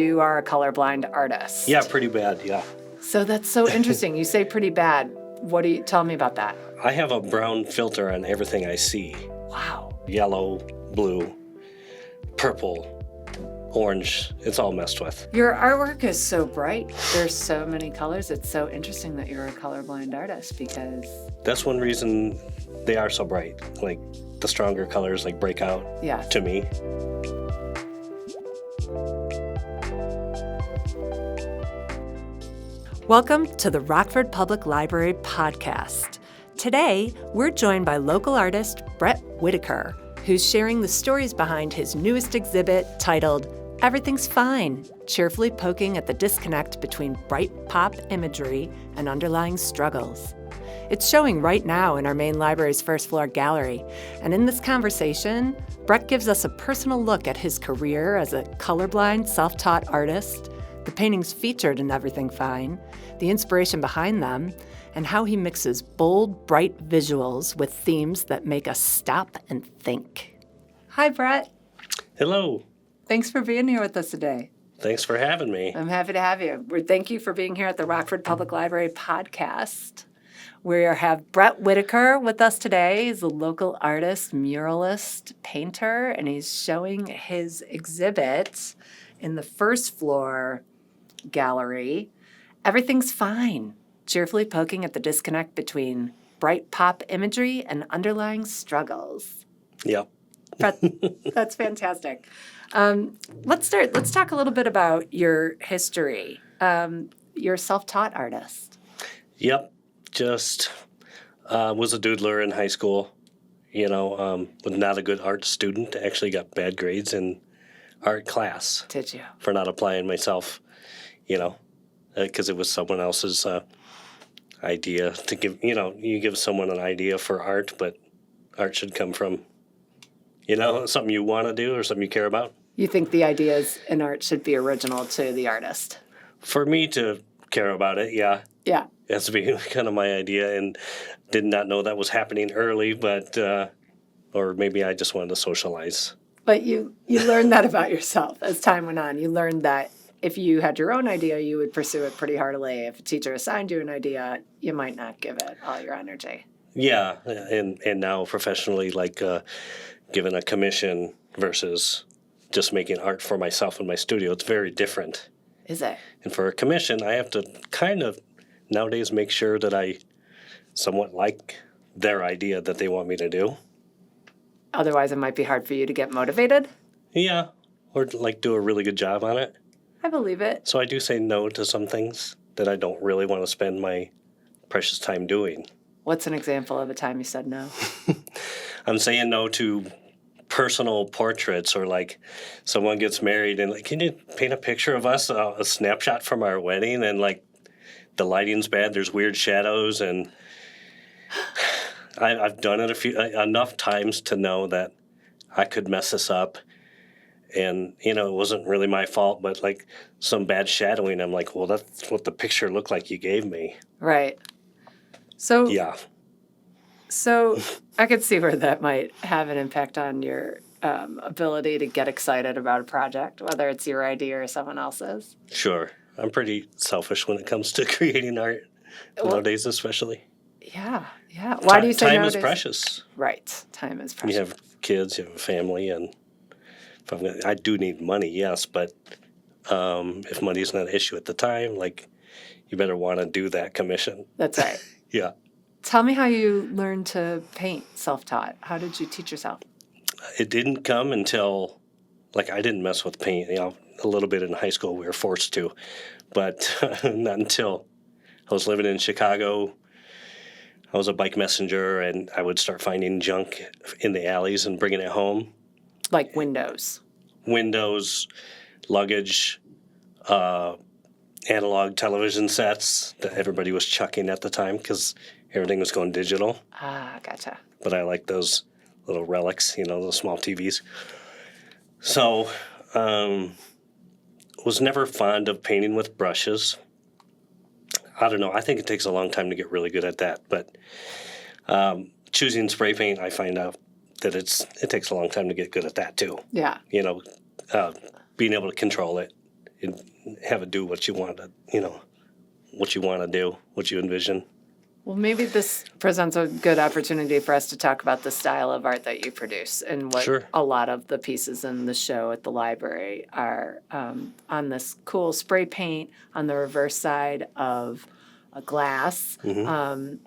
you are a colorblind artist. Yeah, pretty bad, yeah. So that's so interesting. You say pretty bad. Tell me about that? I have a brown filter on everything I see. Wow. Yellow, blue, purple, orange, it's all messed with. Your artwork is so bright. There's so many colors. It's so interesting that you're a colorblind artist because... That's one reason they are so bright. Like, the stronger colors, like, break out to me. Welcome to the Rockford Public Library podcast. Today, we're joined by local artist Brett Whitacre, who's sharing the stories behind his newest exhibit titled Everything's Fine, cheerfully poking at the disconnect between bright pop imagery and underlying struggles. It's showing right now in our main library's first floor gallery, and in this conversation, Brett gives us a personal look at his career as a colorblind, self-taught artist, the paintings featured in Everything Fine, the inspiration behind them, and how he mixes bold, bright visuals with themes that make us stop and think. Hi, Brett. Hello. Thanks for being here with us today. Thanks for having me. I'm happy to have you. Thank you for being here at the Rockford Public Library podcast. We have Brett Whitacre with us today. He's a local artist, muralist, painter, and he's showing his exhibit in the first floor gallery. Everything's Fine, cheerfully poking at the disconnect between bright pop imagery and underlying struggles. Yep. That's fantastic. Let's talk a little bit about your history. You're a self-taught artist. Yep. Just was a doodler in high school. Was not a good art student. Actually got bad grades in art class. Did you? For not applying myself, because it was someone else's idea to give, you give someone an idea for art, but art should come from, something you want to do or something you care about. You think the ideas in art should be original to the artist? For me to care about it, yeah. Yeah. It has to be kind of my idea, and did not know that was happening early, but, or maybe I just wanted to socialize. But you learned that about yourself as time went on. You learned that if you had your own idea, you would pursue it pretty heartily. If a teacher assigned you an idea, you might not give it all your energy. Yeah, and now professionally, like given a commission versus just making art for myself in my studio, it's very different. Is it? And for a commission, I have to kind of nowadays make sure that I somewhat like their idea that they want me to do. Otherwise, it might be hard for you to get motivated? Yeah, or like do a really good job on it. I believe it. So I do say no to some things that I don't really want to spend my precious time doing. What's an example of a time you said no? I'm saying no to personal portraits, or like someone gets married and like, can you paint a picture of us, a snapshot from our wedding, and like the lighting's bad, there's weird shadows, and I've done it enough times to know that I could mess this up, and it wasn't really my fault, but like some bad shadowing, I'm like, well, that's what the picture looked like you gave me. Right. So yeah. So I could see where that might have an impact on your ability to get excited about a project, whether it's your idea or someone else's. Sure. I'm pretty selfish when it comes to creating art, nowadays especially. Yeah. Why do you say time nowadays? Is precious. Right. Time is precious. You have kids, you have a family, and I do need money, yes, but if money's not an issue at the time, like, you better want to do that commission. That's right. Yeah. Tell me how you learned to paint self-taught. How did you teach yourself? It didn't come until, like, I didn't mess with paint. A little bit in high school we were forced to, but not until I was living in Chicago. I was a bike messenger, and I would start finding junk in the alleys and bringing it home. Like windows, luggage, analog television sets that everybody was chucking at the time because everything was going digital. Ah, gotcha. But I like those little relics, those small TVs. So, was never fond of painting with brushes. I don't know. I think it takes a long time to get really good at that. But choosing spray paint, I find out that it takes a long time to get good at that too. Yeah. Being able to control it and have it do what you want to, what you want to do, what you envision. Well, maybe this presents a good opportunity for us to talk about the style of art that you produce and what Sure. a lot of the pieces in the show at the library are on this cool spray paint on the reverse side of a glass. You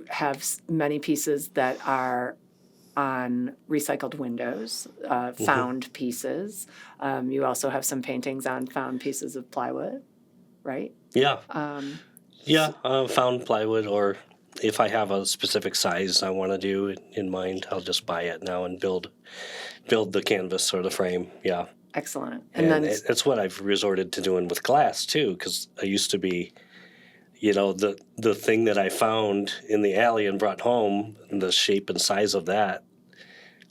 have many pieces that are on recycled windows, found pieces. You also have some paintings on found pieces of plywood, right? Yeah. Found plywood, or if I have a specific size I want to do in mind, I'll just buy it now and build the canvas or the frame. Yeah. Excellent. And then it's what I've resorted to doing with glass too, because I used to be, the thing that I found in the alley and brought home, the shape and size of that,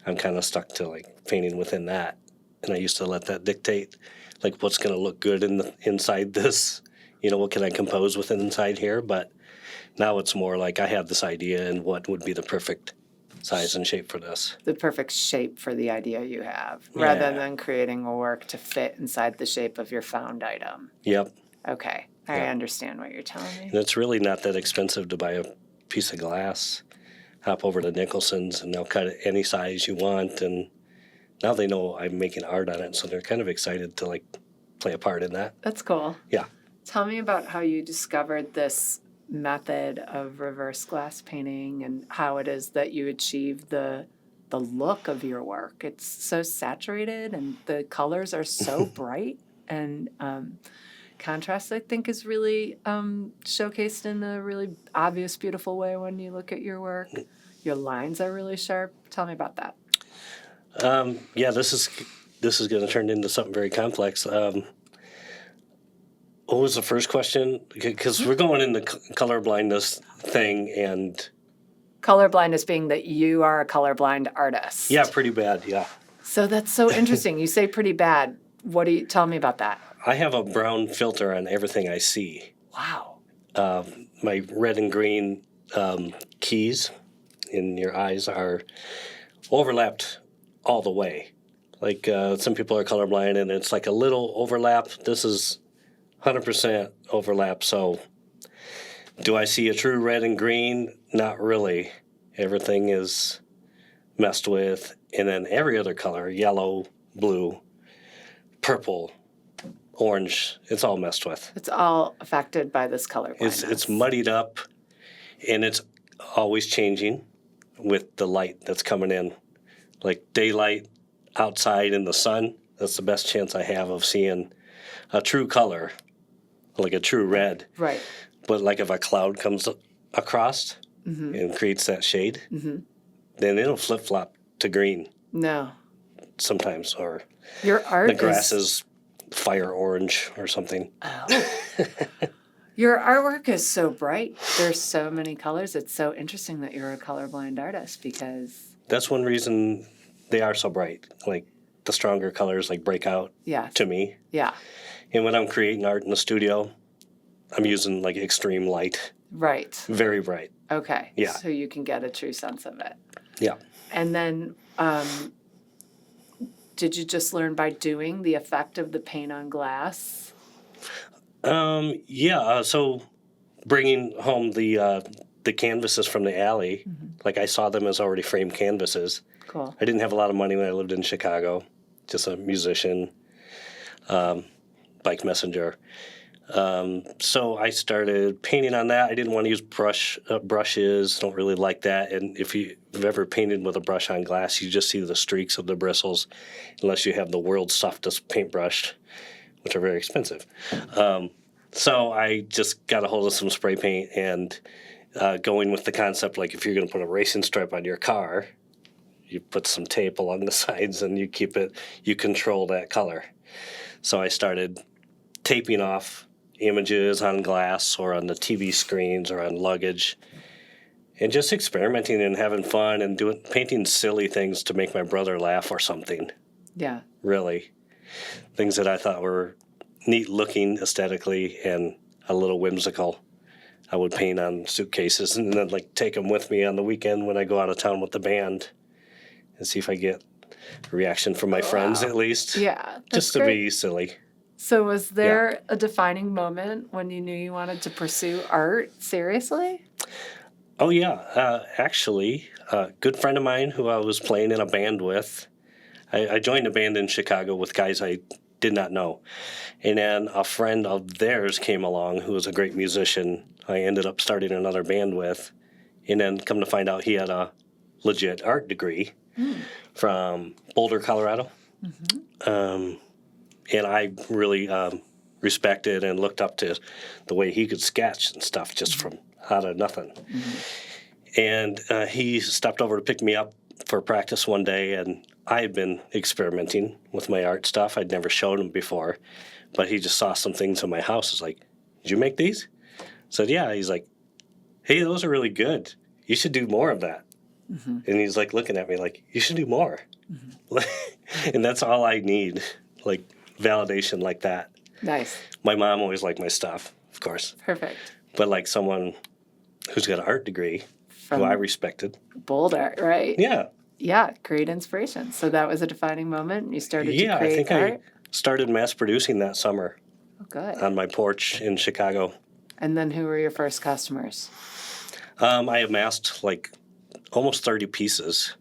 I'm kind of stuck to like painting within that, and I used to let that dictate like what's going to look good inside this. What can I compose with inside here? But now it's more like I have this idea and what would be the perfect size and shape for this. The perfect shape for the idea you have, rather than creating a work to fit inside the shape of your found item. Yep. Okay. I understand what you're telling me. And it's really not that expensive to buy a piece of glass. Hop over to Nicholson's and they'll cut it any size you want. And now they know I'm making art on it, so they're kind of excited to like play a part in that. That's cool. Yeah. Tell me about how you discovered this method of reverse glass painting and how it is that you achieve the look of your work. It's so saturated and the colors are so bright, and contrast, I think, is really showcased in a really obvious, beautiful way when you look at your work. Your lines are really sharp. Tell me about that. This is going to turn into something very complex. What was the first question? Because we're going into color blindness thing, and Colorblindness being that you are a colorblind artist. yeah, pretty bad. Yeah. So that's so interesting. You say pretty bad. Tell me about that? I have a brown filter on everything I see. Wow. My red and green keys in your eyes are overlapped all the way. Like some people are colorblind and it's like a little overlap. This is 100% overlap. So do I see a true red and green? Not really. Everything is messed with. And then every other color, yellow, blue, purple, orange, it's all messed with. It's all affected by this color blindness. It's muddied up, and it's always changing with the light that's coming in. Like daylight outside in the sun, that's the best chance I have of seeing a true color, like a true red. Right. But like if a cloud comes across and creates that shade, then it'll flip-flop to green. No. Sometimes, or your art the grass is fire orange or something. Oh. Your artwork is so bright. There's so many colors. It's so interesting that you're a colorblind artist, because that's one reason they are so bright. Like the stronger colors like break out to me. Yeah. And when I'm creating art in the studio, I'm using like extreme light. Right. Very bright. Okay. Yeah. So you can get a true sense of it. Yeah. And then did you just learn by doing the effect of the paint on glass? So bringing home the canvases from the alley, like I saw them as already framed canvases. Cool. I didn't have a lot of money when I lived in Chicago, just a musician, bike messenger. So I started painting on that. I didn't want to use brushes. Don't really like that. And if you've ever painted with a brush on glass, you just see the streaks of the bristles, unless you have the world's softest paintbrush, which are very expensive. So I just got a hold of some spray paint and going with the concept, like if you're going to put a racing stripe on your car, you put some tape along the sides and you control that color. So I started taping off images on glass or on the TV screens or on luggage, and just experimenting and having fun and painting silly things to make my brother laugh or something. Yeah. Really. Things that I thought were neat looking aesthetically and a little whimsical. I would paint on suitcases and then like take them with me on the weekend when I go out of town with the band and see if I get a reaction from my friends at least. Yeah. Just to be silly. So was there a defining moment when you knew you wanted to pursue art seriously? Oh, yeah. Actually, a good friend of mine who I was playing in a band with, I joined a band in Chicago with guys I did not know. And then a friend of theirs came along who was a great musician. I ended up starting another band with. And then come to find out he had a legit art degree from Boulder, Colorado. And I really respected and looked up to the way he could sketch and stuff just from out of nothing. And he stopped over to pick me up for practice one day, and I had been experimenting with my art stuff. I'd never shown him before, but he just saw some things in my house. He's like, "Did you make these?" I said, "Yeah." He's like, "Hey, those are really good. You should do more of that." And he's like looking at me like, "You should do more." And that's all I need, like validation like that. Nice. My mom always liked my stuff, of course, Perfect. but like someone who's got an art degree who I respected. Boulder, right? Yeah. Yeah, great inspiration. So that was a defining moment. You started to Yeah, I create think art? I started mass producing that summer Oh, good. on my porch in Chicago. And then who were your first customers? I amassed like almost 30 pieces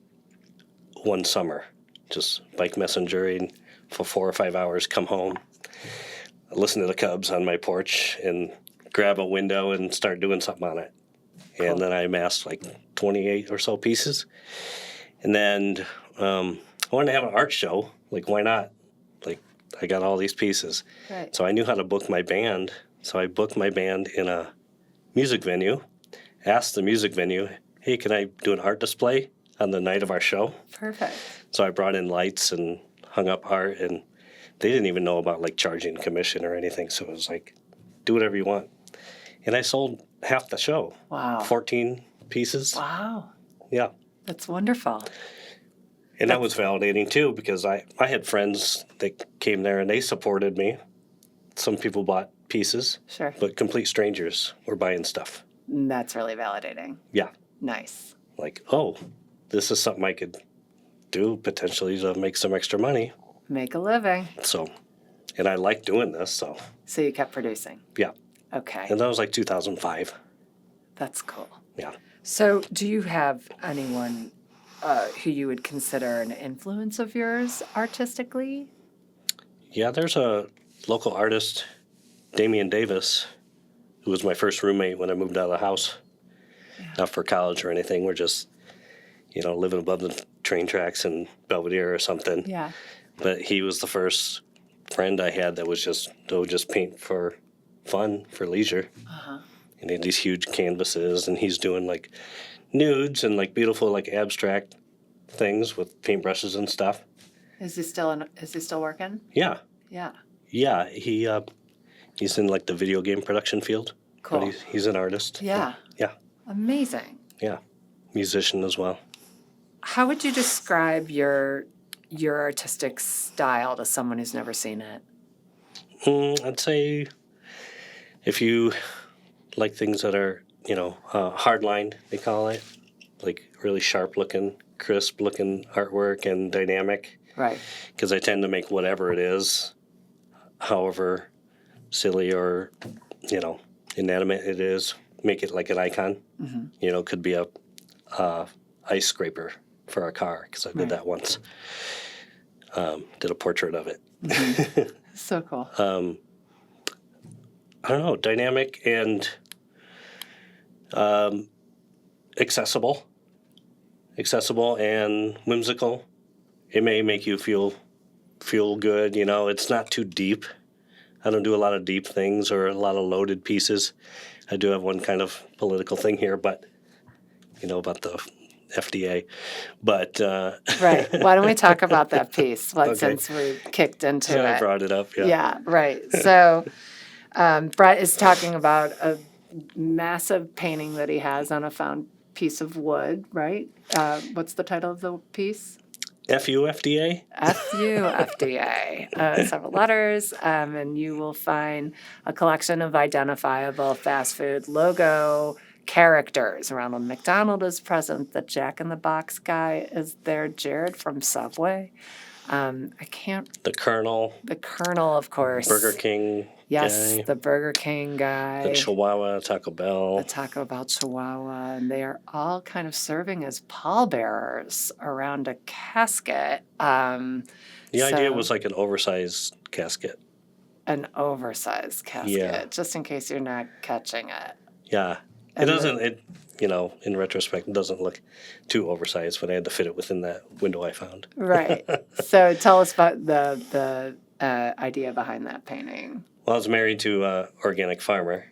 one summer, just bike messengering for 4 or 5 hours, come home, listen to the Cubs on my porch, and grab a window and start doing something on it. And then I amassed like 28 or so pieces. And then I wanted to have an art show. Like, why not? Like, I got all these pieces. Right. So I knew how to book my band. So I booked my band in a music venue, asked the music venue, "Hey, can I do an art display on the night of our show?" Perfect. So I brought in lights and hung up art, and they didn't even know about like charging commission or anything. So it was like, do whatever you want. And I sold half the show. Wow. 14 pieces. Wow. Yeah. That's wonderful. And that was validating too, because I had friends that came there and they supported me. Some people bought pieces, Sure. but complete strangers were buying stuff. That's really validating. Yeah. Nice. Like, oh, this is something I could do potentially to make some extra money. Make a living. So, and I like doing this, so So you kept producing. yeah. Okay. And that was like 2005. That's cool. Yeah. So do you have anyone who you would consider an influence of yours artistically? Yeah, there's a local artist, Damian Davis, who was my first roommate when I moved out of the house. Yeah. Not for college or anything. We're just, living above the train tracks in Belvedere or something. Yeah. But he was the first friend I had that would just paint for fun, for leisure. Uh-huh. And he had these huge canvases, and he's doing like nudes and like beautiful like abstract things with paintbrushes and stuff. Is he still working? Yeah. Yeah. Yeah, he's in like the video game production field. Cool. But he's an artist. Yeah. Yeah. Amazing. Yeah. Musician as well. How would you describe your artistic style to someone who's never seen it? I'd say if you like things that are, hard-lined, they call it, like really sharp-looking, crisp-looking artwork and dynamic. Right. Because I tend to make whatever it is, however silly or, inanimate it is, make it like an icon. Mm-hmm. Could be a ice scraper for a car, because I did that once. Did a portrait of it. Mm-hmm. So cool. I don't know, dynamic and accessible and whimsical. It may make you feel good, It's not too deep. I don't do a lot of deep things or a lot of loaded pieces. I do have one kind of political thing here, but, about the FDA. But right. Why don't we talk about that piece Okay. since we kicked into so it? I brought it up, yeah. Yeah, right. So Brett is talking about a massive painting that he has on a found piece of wood, right? What's the title of the piece? FUFDA? FUFDA. Several letters, and you will find a collection of identifiable fast food logo characters. Ronald McDonald is present. The Jack in the Box guy is there. Jared from Subway. I can't. The Colonel. The Colonel, of course. Burger King Yes, guy. the Burger King guy. The Chihuahua, Taco Bell. The Taco Bell Chihuahua. And they are all kind of serving as pallbearers around a casket. The idea was like an oversized casket. An oversized casket, just in case you're not catching it. Yeah. In retrospect, it doesn't look too oversized, but I had to fit it within that window I found. Right. So tell us about the idea behind that painting. Well, I was married to an organic farmer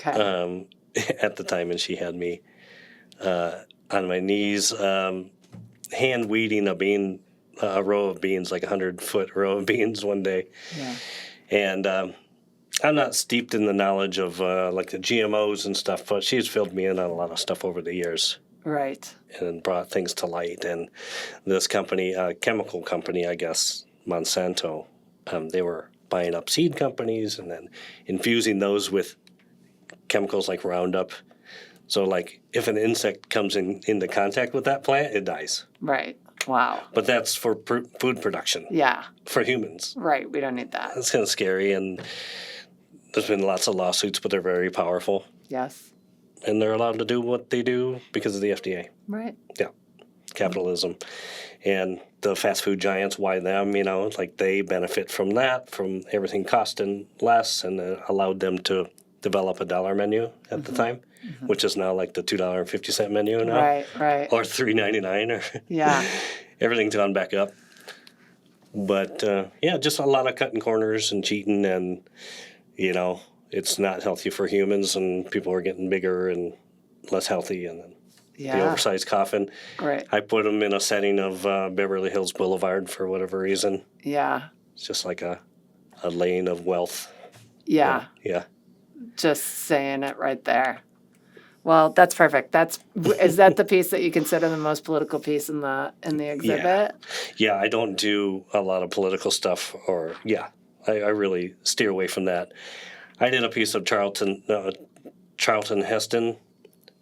at the time, and she had me on my knees hand weeding a row of beans, like 100-foot row of beans one day. Yeah. And I'm not steeped in the knowledge of like the GMOs and stuff, but she's filled me in on a lot of stuff over the years. Right. And brought things to light. And this company, chemical company, I guess, Monsanto, they were buying up seed companies and then infusing those with chemicals like Roundup. So, like, if an insect comes into contact with that plant, it dies. Right. Wow. But that's for food production. Yeah. For humans. Right. We don't need that. That's kind of scary, and there's been lots of lawsuits, but they're very powerful. Yes. And they're allowed to do what they do because of the FDA. Right. Yeah. Capitalism. And the fast food giants, why them? Like they benefit from that, from everything costing less, and allowed them to develop a dollar menu at the time, which is now like the $2.50 menu now. Right. Or $3.99 or yeah. Everything's gone back up. But just a lot of cutting corners and cheating, and it's not healthy for humans, and people are getting bigger and less healthy, and then the oversized coffin. Right. I put them in a setting of Beverly Hills Boulevard for whatever reason. Yeah. It's just like a lane of wealth. Yeah. Yeah. Just saying it right there. Well, that's perfect. Is that the piece that you consider the most political piece in the exhibit? Yeah, I don't do a lot of political stuff, I really steer away from that. I did a piece of Charlton Heston,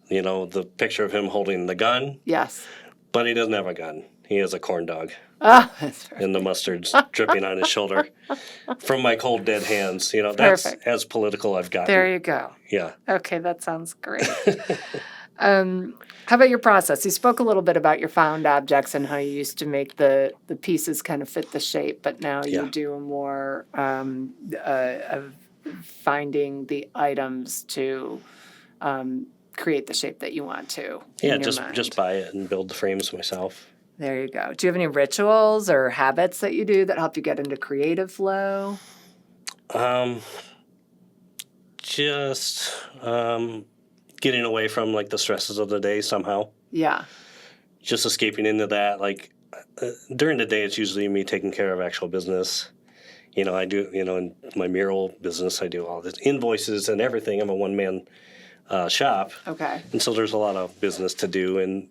the picture of him holding the gun. Yes. But he doesn't have a gun. He has a corn dog. Oh, that's perfect. And the mustard's dripping on his shoulder from my cold, dead hands. That's perfect. As political I've gotten. There you go. Yeah. Okay, that sounds great. How about your process? You spoke a little bit about your found objects and how you used to make the pieces kind of fit the shape, but now you do a more of finding the items to create the shape that you want to. Yeah, just buy it and build the frames myself. There you go. Do you have any rituals or habits that you do that help you get into creative flow? Just getting away from like the stresses of the day somehow. Yeah. Just escaping into that. Like during the day, it's usually me taking care of actual business. I do, in my mural business, I do all the invoices and everything. I'm a one-man shop. Okay. And so there's a lot of business to do. And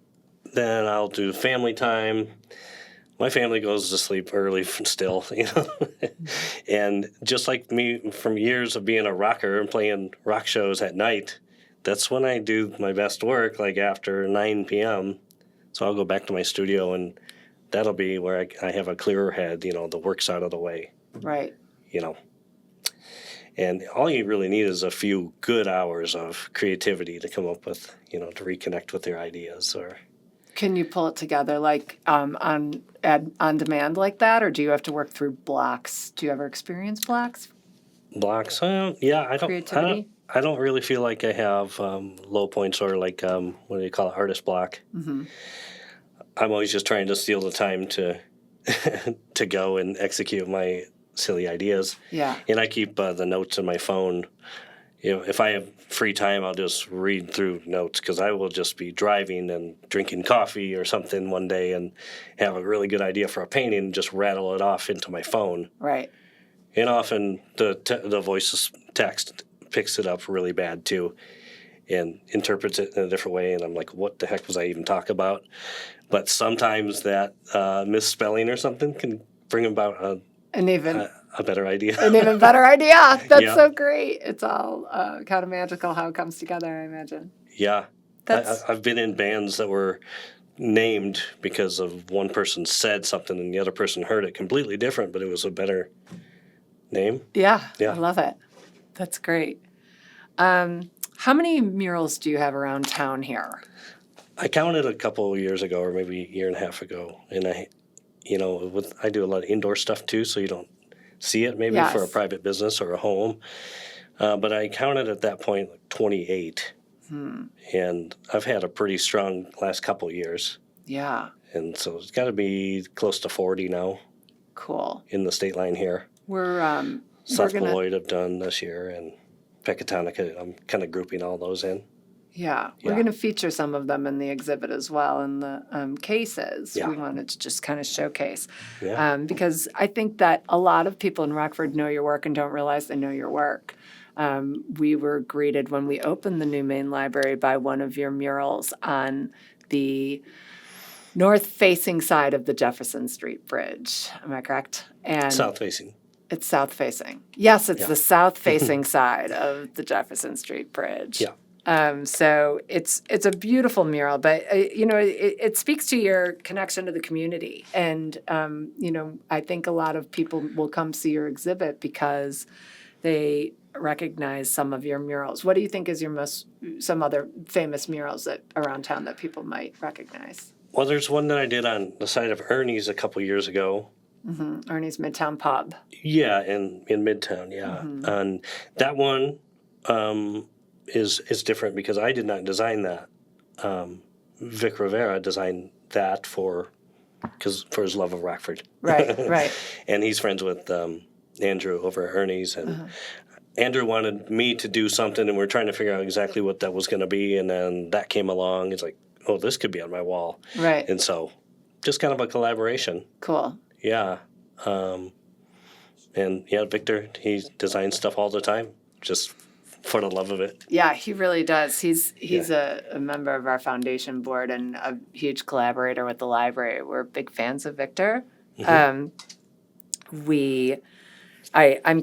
then I'll do family time. My family goes to sleep early still, And just like me from years of being a rocker and playing rock shows at night, that's when I do my best work, like after 9 p.m. So I'll go back to my studio, and that'll be where I have a clearer head, the work's out of the way. Right. And all you really need is a few good hours of creativity to come up with, to reconnect with your ideas. Or can you pull it together like on demand like that, or do you have to work through blocks? Do you ever experience blocks? Blocks? Yeah, I don't. Creativity? I don't really feel like I have low points or like what do you call it, artist block. Mm-hmm. I'm always just trying to steal the time to to go and execute my silly ideas. Yeah. And I keep the notes in my phone. If I have free time, I'll just read through notes because I will just be driving and drinking coffee or something one day and have a really good idea for a painting and just rattle it off into my phone. Right. And often the voice text picks it up really bad too and interprets it in a different way. And I'm like, what the heck was I even talking about? But sometimes that misspelling or something can bring about a better idea. An even better idea. That's so great. It's all kind of magical how it comes together, I imagine. Yeah. I've been in bands that were named because of one person said something and the other person heard it completely different, but it was a better name. Yeah, Yeah. I love it. That's great. How many murals do you have around town here? I counted a couple of years ago, or maybe a year and a half ago, and I do a lot of indoor stuff too, so you don't see it maybe for a Yes. private business or a home. But I counted at that point 28, and I've had a pretty strong last couple of years, Yeah, and so it's got to be close to 40 now cool. in the state line here. We're South gonna, Beloit I've done this year, and Pecatonica, I'm kind of grouping all those in. we're Yeah. going to feature some of them in the exhibit as well in the cases. Yeah. We wanted to just kind of showcase Yeah. because I think that a lot of people in Rockford know your work and don't realize they know your work. We were greeted when we opened the new main library by one of your murals on the north-facing side of the Jefferson Street Bridge. Am I correct? And South facing. it's south-facing. Yes, it's Yeah. the south-facing side of the Jefferson Street Bridge. Yeah. So it's a beautiful mural, but it speaks to your connection to the community, and I think a lot of people will come see your exhibit because they recognize some of your murals. What do you think is some other famous murals that around town that people might recognize? Well, there's one that I did on the side of Ernie's a couple years ago. Ernie's Midtown Pub. Yeah, in Midtown, yeah. And that one is different because I did not design that. Vic Rivera designed that for his love of Rockford. Right, right. And he's friends with Andrew over at Ernie's, and Andrew wanted me to do something, and we're trying to figure out exactly what that was going to be, and then that came along. It's like, oh, this could be on my wall. Right. And so just kind of a collaboration. Cool. Yeah. And yeah, Victor, he designs stuff all the time, just for the love of it. Yeah, he really does. He's a member of our foundation board and a huge collaborator with the library. We're big fans of Victor. I'm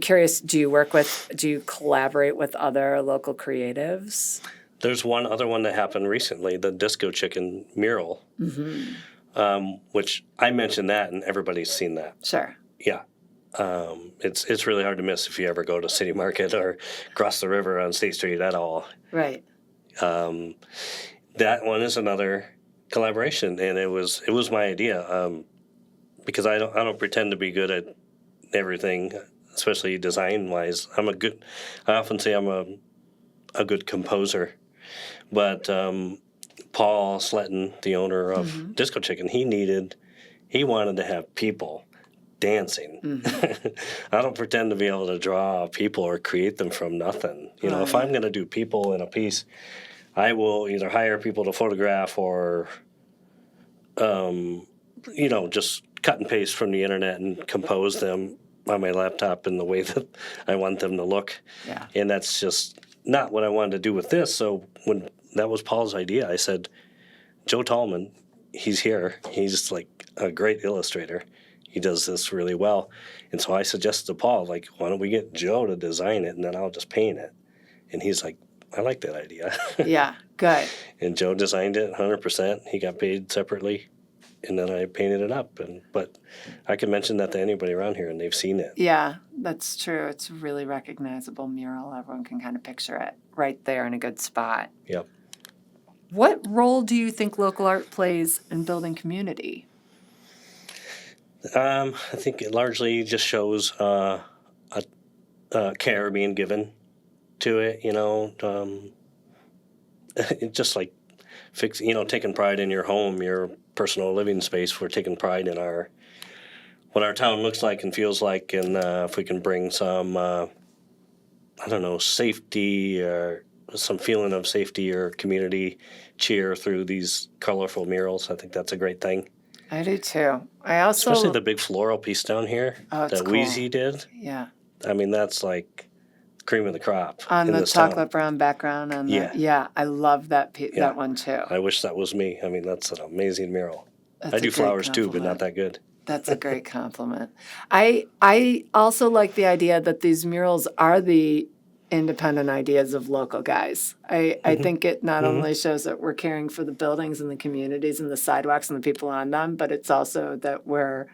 curious, do you collaborate with other local creatives? There's one other one that happened recently, the Disco Chicken mural, which I mentioned that, and everybody's seen that. Sure. Yeah. It's really hard to miss if you ever go to City Market or cross the river on State Street at all. Right. That one is another collaboration, and it was my idea because I don't pretend to be good at everything, especially design wise. I often say I'm a good composer, but Paul Sletton, the owner of Disco Chicken, he wanted to have people dancing. I don't pretend to be able to draw people or create them from nothing. If I'm going to do people in a piece, I will either hire people to photograph or, just cut and paste from the internet and compose them on my laptop in the way that I want them to look. Yeah. And that's just not what I wanted to do with this. So when that was Paul's idea, I said, Joe Tallman, he's here. He's like a great illustrator. He does this really well. And so I suggested to Paul, like, why don't we get Joe to design it and then I'll just paint it? And he's like, I like that idea. Yeah, good. And Joe designed it 100%. He got paid separately. And then I painted it up. But I can mention that to anybody around here, and they've seen it. Yeah, that's true. It's a really recognizable mural. Everyone can kind of picture it right there in a good spot. Yep. What role do you think local art plays in building community? I think it largely just shows care being given to it, It's just like taking pride in your home, your personal living space. We're taking pride in what our town looks like and feels like, and if we can bring some, safety or some feeling of safety or community cheer through these colorful murals, I think that's a great thing. I do too. I also Especially the big floral piece down here it's that cool. Wheezy did. Yeah. I mean, that's like cream of the crop On in the this chocolate town. brown background. And Yeah. I love that that one too. I wish that was me. I mean, that's an amazing mural. That's I a do great flowers too, but compliment. not that good. That's a great compliment. I also like the idea that these murals are the independent ideas of local guys. I think it not only shows that we're caring for the buildings and the communities and the sidewalks and the people on them, but it's also that we're,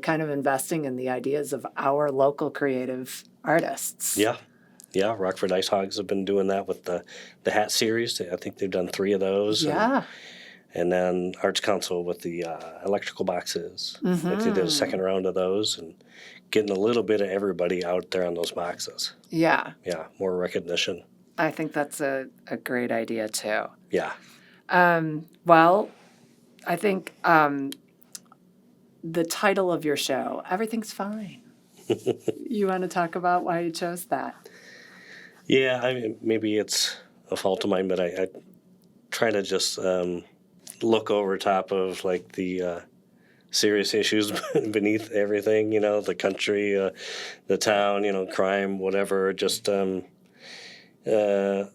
kind of investing in the ideas of our local creative artists. Yeah. Yeah, Rockford Ice Hogs have been doing that with the hat series. I think they've done 3 of those. Yeah. And then Arts Council with the electrical boxes. I think they did a second round of those and getting a little bit of everybody out there on those boxes. Yeah. Yeah, more recognition. I think that's a great idea, too. Yeah. Well, I think the title of your show, Everything's Fine. You want to talk about why you chose that? Yeah, I mean, maybe it's a fault of mine, but I try to just look over top of like the serious issues beneath everything, the country, the town, crime, whatever, just kind of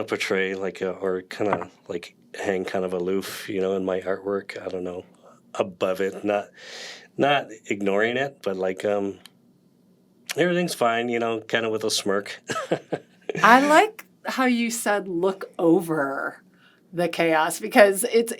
portray or kind of like hang kind of aloof, in my artwork. I don't know, above it, not ignoring it, but like everything's fine, kind of with a smirk. I like how you said look over the chaos because it's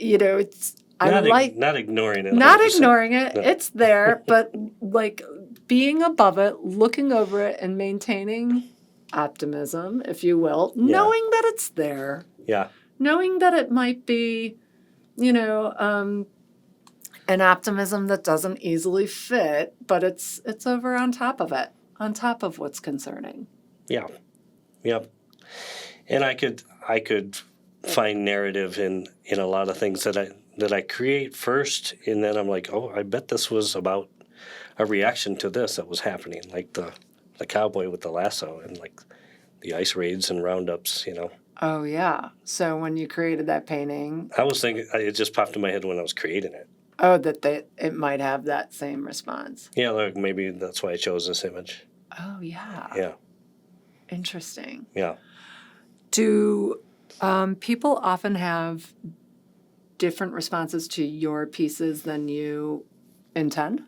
not ignoring it. Not ignoring it. No. It's there, but like being above it, looking over it, and maintaining optimism, if you will, knowing that it's there. Yeah. Knowing that it might be, an optimism that doesn't easily fit, but it's over on top of it, on top of what's concerning. Yeah. Yep. And I could find narrative in a lot of things that I create first, and then I'm like, oh, I bet this was about a reaction to this that was happening, like the cowboy with the lasso and like the ice raids and roundups, Oh, yeah. So when you created that painting... I was thinking, it just popped in my head when I was creating it. Oh, that it might have that same response. Yeah, like maybe that's why I chose this image. Oh, yeah. Yeah. Interesting. Yeah. Do people often have different responses to your pieces than you intend?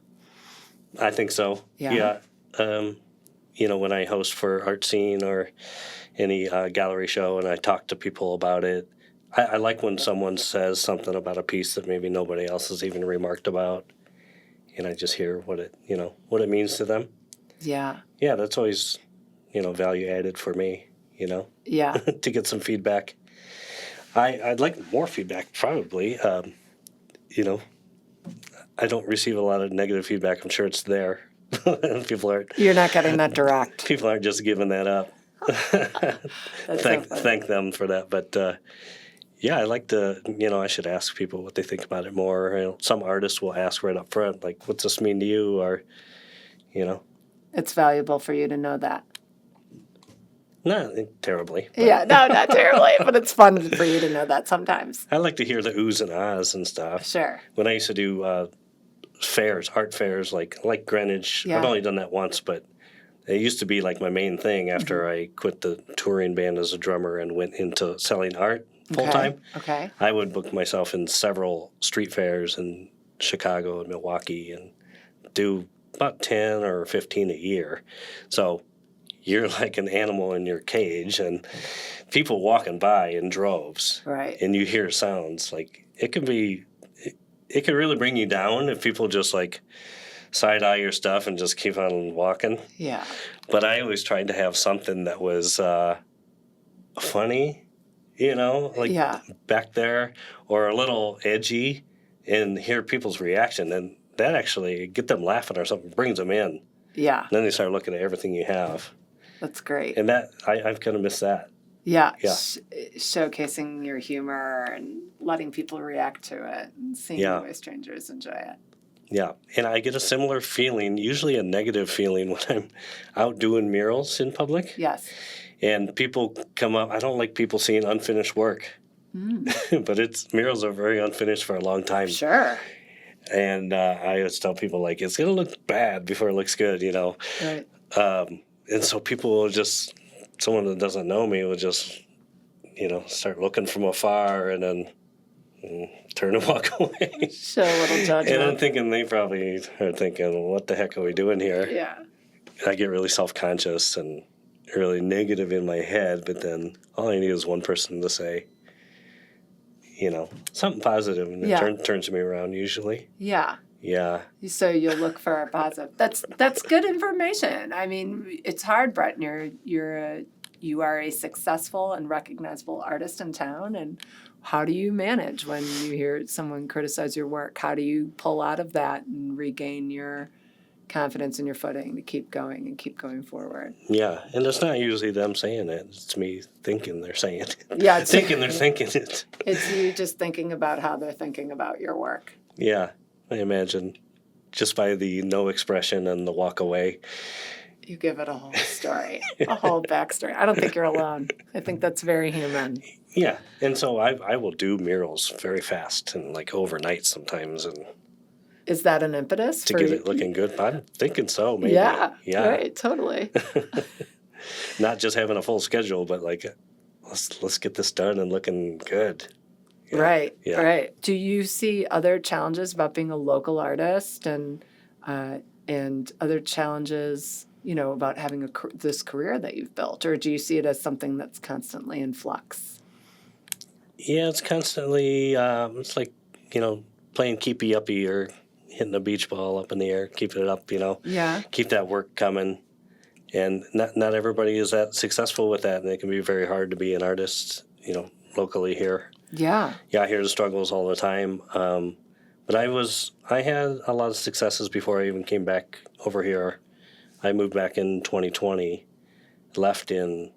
I think so. Yeah. When I host for Art Scene or any gallery show and I talk to people about it, I like when someone says something about a piece that maybe nobody else has even remarked about, and I just hear what it means to them. Yeah. Yeah, that's always, value added for me, Yeah. to get some feedback. I'd like more feedback, probably. I don't receive a lot of negative feedback. I'm sure it's there. You're not getting that direct. People aren't just giving that up. Thank them for that. But yeah, I like to, I should ask people what they think about it more. Some artists will ask right up front, like, what's this mean to you? Or, It's valuable for you to know that. Not terribly. But. Yeah, no, not terribly, but it's fun for you to know that sometimes. I like to hear the oohs and ahs and stuff. Sure. When I used to do art fairs, like Greenwich, Yeah. I've only done that once, but it used to be like my main thing after I quit the touring band as a drummer and went into selling art full time. Okay. I would book myself in several street fairs in Chicago and Milwaukee and do about 10 or 15 a year. So you're like an animal in your cage and people walking by in droves. Right. And you hear sounds. Like it can really bring you down if people just like side-eye your stuff and just keep on walking. Yeah. But I always tried to have something that was funny, back there, or a little edgy, and hear people's reaction. And that actually, get them laughing or something, brings them in. Yeah. And then they start looking at everything you have. That's great. And that, I've kind of missed that. Yeah. Yeah. Showcasing your humor and letting people react to it and seeing the way strangers enjoy it. Yeah, and I get a similar feeling, usually a negative feeling, when I'm out doing murals in public. Yes. And people come up. I don't like people seeing unfinished work. But murals are very unfinished for a long time. Sure. And I always tell people, like, it's going to look bad before it looks good, Right. And so people will someone that doesn't know me will just, start looking from afar and then turn and walk away. Show a little judgment. And I'm thinking they probably are thinking, what the heck are we doing here? Yeah. I get really self-conscious and really negative in my head, but then all I need is one person to say, something positive, and it turns me around usually. Yeah. Yeah. So you'll look for a positive. That's good information. I mean, it's hard, Brett. And you are a successful and recognizable artist in town. And how do you manage when you hear someone criticize your work? How do you pull out of that and regain your confidence in your footing to keep going and keep going forward? Yeah, and it's not usually them saying it. It's me thinking they're saying it. Yeah, they're thinking it. It's you just thinking about how they're thinking about your work. Yeah, I imagine just by the no expression and the walk away. You give it a whole story, a whole backstory. I don't think you're alone. I think that's very human. Yeah, and so I will do murals very fast and like overnight sometimes, and is that an impetus to get it looking good? I'm thinking so, maybe. Yeah, right, totally. Not just having a full schedule, but like let's get this done and looking good. Yeah. Right. Do you see other challenges about being a local artist and other challenges, about having this career that you've built, or do you see it as something that's constantly in flux? Yeah, it's constantly. It's like playing keepy uppy or hitting a beach ball up in the air, keeping it up. Yeah. Keep that work coming, and not everybody is that successful with that, and it can be very hard to be an artist. Locally here. Yeah. Yeah, I hear the struggles all the time. But I had a lot of successes before I even came back over here. I moved back in 2020, left in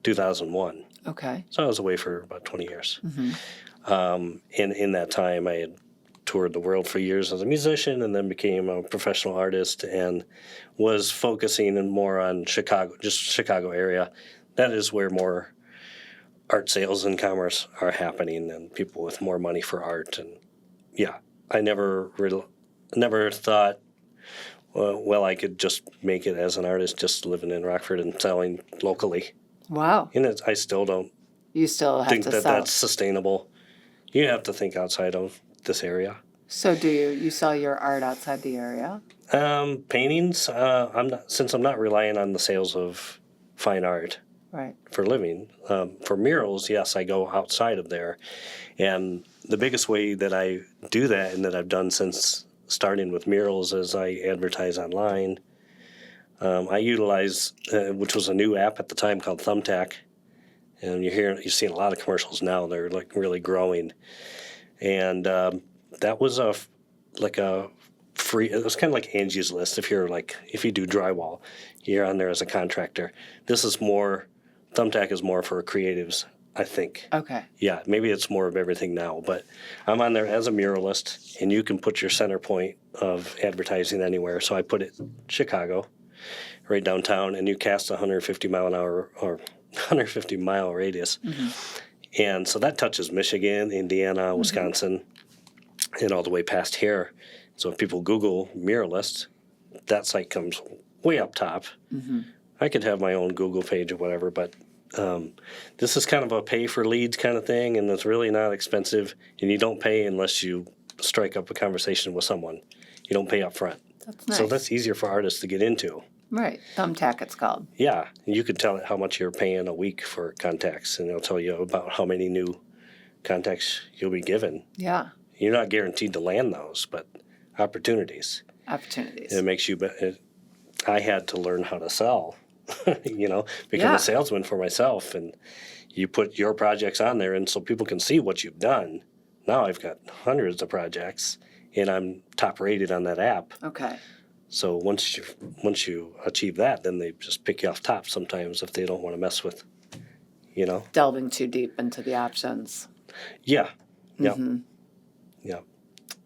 2001. Okay. So I was away for about 20 years. Mm-hmm. In that time, I had toured the world for years as a musician and then became a professional artist and was focusing more on Chicago area. That is where more art sales and commerce are happening and people with more money for art. And yeah, I never thought, I could just make it as an artist just living in Rockford and selling locally. Wow. And I still don't You still have think to that sell. that's sustainable. You have to think outside of this area. So do you sell your art outside the area? Paintings, I'm not relying on the sales of fine art. Right. For a living. For murals, yes, I go outside of there. And the biggest way that I do that and that I've done since starting with murals is I advertise online. I utilize, which was a new app at the time called Thumbtack. And you're seeing a lot of commercials now. They're like really growing. And that was a free, it was kind of like Angie's List. If you do drywall, you're on there as a contractor. Thumbtack is more for creatives, I think. Okay. Yeah, maybe it's more of everything now, but I'm on there as a muralist, and you can put your center point of advertising anywhere. So I put it Chicago, right downtown, and you cast a 150-mile radius. Mm-hmm. And so that touches Michigan, Indiana, Wisconsin, and all the way past here. So if people Google muralist, that site comes way up top. Mm-hmm. I could have my own Google page or whatever, but this is kind of a pay for leads kind of thing, and it's really not expensive, and you don't pay unless you strike up a conversation with someone. You don't pay up front. That's nice. So that's easier for artists to get into. Right. Thumbtack, it's called. Yeah. And you can tell it how much you're paying a week for contacts, and it'll tell you about how many new contacts you'll be given. Yeah. You're not guaranteed to land those, but opportunities. Opportunities. And it makes you I had to learn how to sell. Become a salesman for myself, and you put your projects on there, and so people can see what you've done. Now I've got hundreds of projects, and I'm top rated on that app. Okay. So once you achieve that, then they just pick you off top sometimes if they don't want to mess with, delving too deep into the options. Yeah. Yeah. Mm-hmm. Yeah.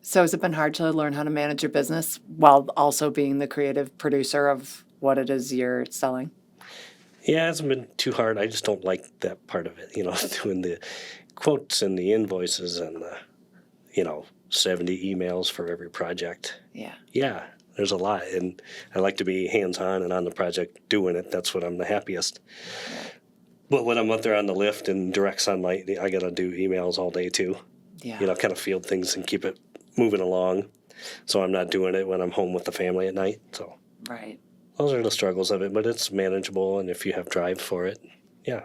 So has it been hard to learn how to manage your business while also being the creative producer of what it is you're selling? Yeah, it hasn't been too hard. I just don't like that part of it, doing the quotes and the invoices and the, 70 emails for every project. Yeah. Yeah, there's a lot. And I like to be hands-on and on the project doing it. That's when I'm the happiest. Yeah. But when I'm up there on the lift in direct sunlight, I got to do emails all day too. Yeah. Kind of field things and keep it moving along. So I'm not doing it when I'm home with the family at night. So. Right. those are the struggles of it, but it's manageable, and if you have drive for it, yeah,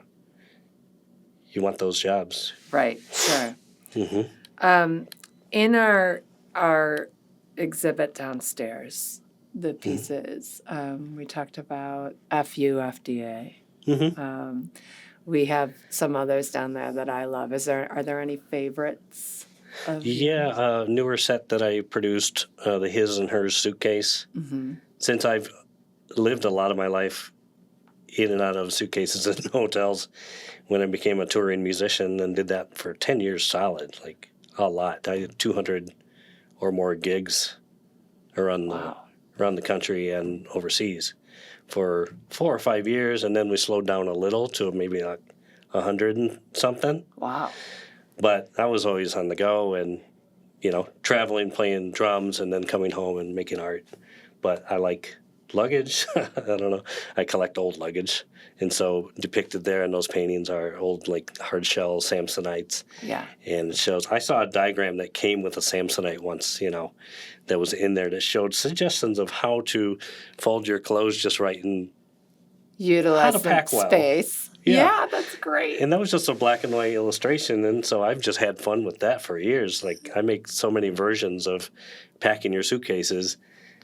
you want those jobs. Right, sure. Mm-hmm. In our exhibit downstairs, the pieces, we talked about FU, FDA. Mm-hmm. We have some others down there that I love. Are there any favorites of yours? Yeah, newer set that I produced, the His and Hers suitcase. Mm-hmm. Since I've lived a lot of my life in and out of suitcases and hotels, when I became a touring musician and did that for 10 years solid, like a lot. I did 200 or more gigs around the country and overseas for 4 or 5 years, and then we slowed down a little to maybe like 100 and something. Wow. But I was always on the go and, traveling, playing drums, and then coming home and making art. But I like luggage. I don't know. I collect old luggage. And so depicted there in those paintings are old, like, hard shell Samsonites. Yeah. And it shows, I saw a diagram that came with a Samsonite once, that was in there that showed suggestions of how to fold your clothes just right and Utilize how to pack well. Space. Yeah, that's great. And that was just a black and white illustration, and so I've just had fun with that for years. Like, I make so many versions of packing your suitcases.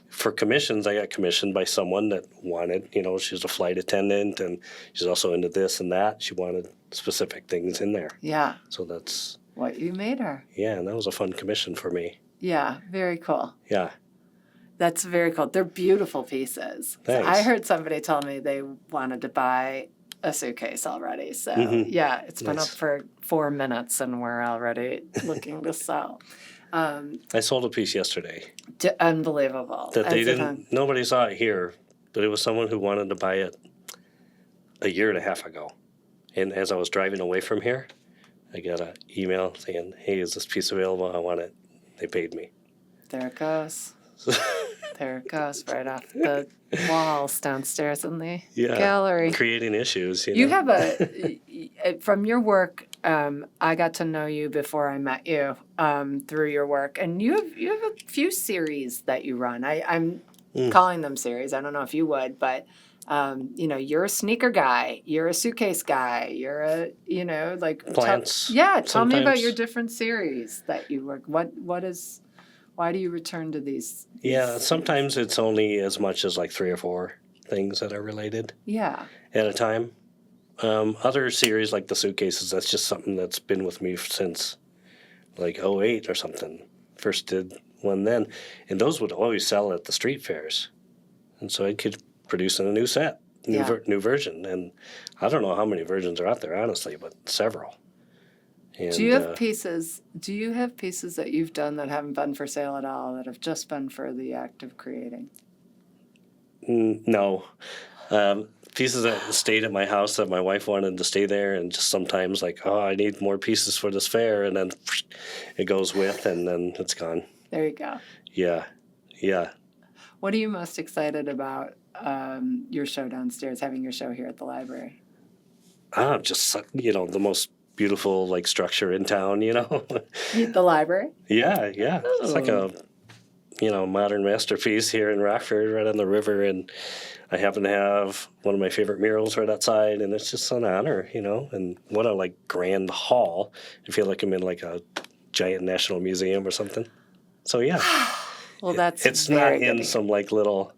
For commissions, I got commissioned by someone that wanted, she's a flight attendant, and she's also into this and that. She wanted specific things in there. Yeah. So that's what you made her. Yeah, and that was a fun commission for me. Yeah, very cool. Yeah. That's very cool. They're beautiful pieces. Thanks. I heard somebody tell me they wanted to buy a suitcase already. So, yeah, it's been up for 4 minutes and we're already looking to sell. I sold a piece yesterday. Unbelievable. That nobody saw it here, but it was someone who wanted to buy it a year and a half ago. And as I was driving away from here, I got an email saying, "Hey, is this piece available? I want it." They paid me. There it goes. There it goes, right off the walls downstairs in the gallery. Creating issues. You have from your work, I got to know you before I met you through your work, and you have a few series that you run. I'm calling them series. I don't know if you would, but you're a sneaker guy, you're a suitcase guy, you're a plants. Tell me about your different series that you work. Why do you return to these? Yeah, sometimes it's only as much as like 3 or 4 things that are related. Yeah. At a time. Other series like the suitcases, that's just something that's been with me since like 2008 or something. First did one then. And those would always sell at the street fairs. And so I could produce in a new set, new version. And I don't know how many versions are out there, honestly, but several. And, do you have pieces that you've done that haven't been for sale at all, that have just been for the act of creating? No. Pieces that stayed at my house that my wife wanted to stay there, and just sometimes like, I need more pieces for this fair, and then it goes with, and then it's gone. There you go. Yeah. What are you most excited about your show downstairs, having your show here at the library? Just, the most beautiful like structure in town, The library? Yeah. Ooh. It's like a modern masterpiece here in Rockford, right on the river, and I happen to have one of my favorite murals right outside, and it's just an honor, and what a grand hall. I feel like I'm in like a giant national museum or something. So yeah. Well, it's not in some like little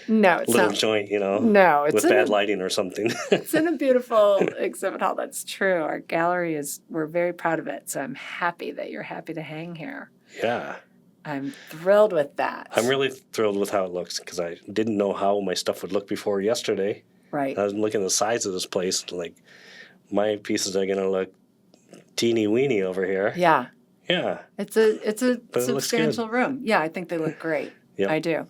joint, No, it's with bad lighting or something. It's in a beautiful exhibit hall. That's true. Our gallery we're very proud of it. So I'm happy that you're happy to hang here. Yeah. I'm thrilled with that. I'm really thrilled with how it looks, because I didn't know how my stuff would look before yesterday. Right. I was looking at the size of this place, like my pieces are going to look teeny weeny over here. Yeah. Yeah. It's a substantial room. Yeah, I think they look great. Yep. I do.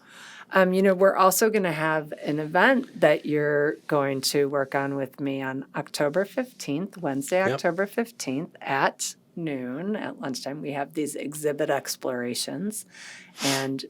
We're also going to have an event that you're going to work on with me on October 15th, Wednesday, October 15th at noon, at lunchtime. We have these exhibit explorations, and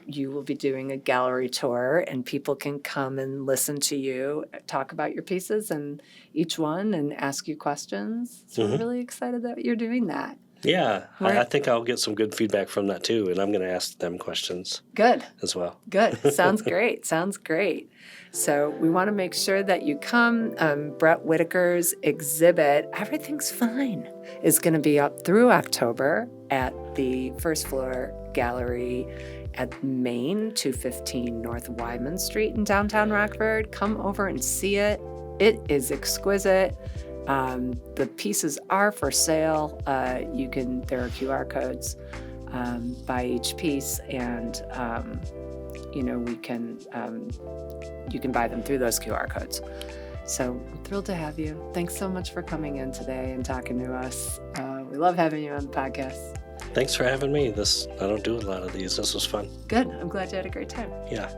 you will be doing a gallery tour, and people can come and listen to you talk about your pieces and each one and ask you questions. So we're really excited that you're doing that. Yeah, I think I'll get some good feedback from that too, and I'm going to ask them questions Good. as well. Good. Sounds great. Sounds great. So we want to make sure that you come. Brett Whitacre's exhibit, Everything's Fine, is going to be up through October at the first floor gallery at Main, 215 North Wyman Street in downtown Rockford. Come over and see it. It is exquisite. The pieces are for sale. There are QR codes by each piece, and you can buy them through those QR codes. So I'm thrilled to have you. Thanks so much for coming in today and talking to us. We love having you on the podcast. Thanks for having me. I don't do a lot of these. This was fun. Good. I'm glad you had a great time. Yeah.